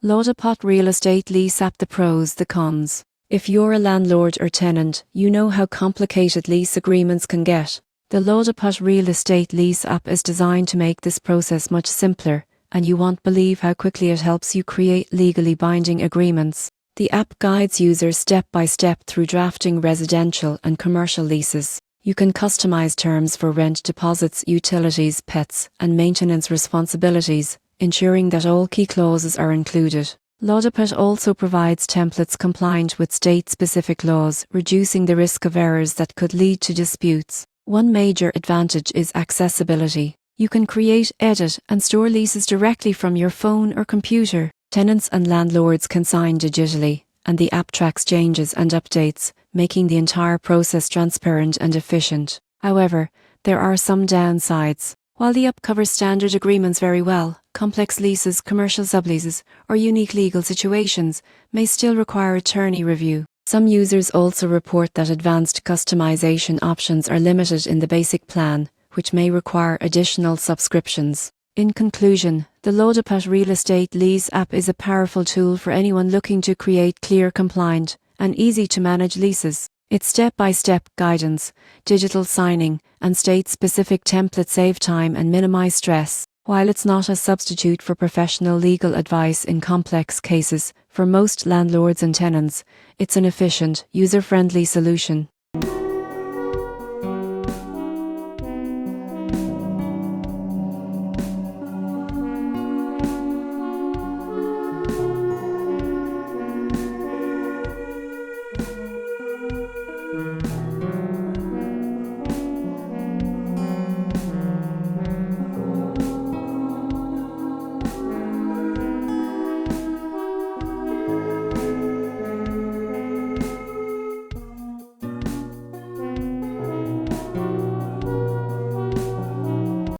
LawDepot Real Estate Lease App. The pros, the cons. If you're a landlord or tenant, you know how complicated lease agreements can get. The LawDepot Real Estate Lease App is designed to make this process much simpler, and you won't believe how quickly it helps you create legally binding agreements. The app guides users step by step through drafting residential and commercial leases. You can customize terms for rent, deposits, utilities, pets, and maintenance responsibilities, ensuring that all key clauses are included. LawDepot also provides templates compliant with state-specific laws, reducing the risk of errors that could lead to disputes. One major advantage is accessibility. You can create, edit, and store leases directly from your phone or computer. Tenants and landlords can sign digitally, and the app tracks changes and updates, making the entire process transparent and efficient. However, there are some downsides. While the app covers standard agreements very well, complex leases, commercial subleases, or unique legal situations may still require attorney review. Some users also report that advanced customization options are limited in the basic plan, which may require additional subscriptions. In conclusion, the LawDepot Real Estate Lease App is a powerful tool for anyone looking to create clear, compliant, and easy-to-manage leases. Its step-by-step guidance, digital signing, and state-specific templates save time and minimize stress. While it's not a substitute for professional legal advice in complex cases, for most landlords and tenants, it's an efficient, user-friendly solution.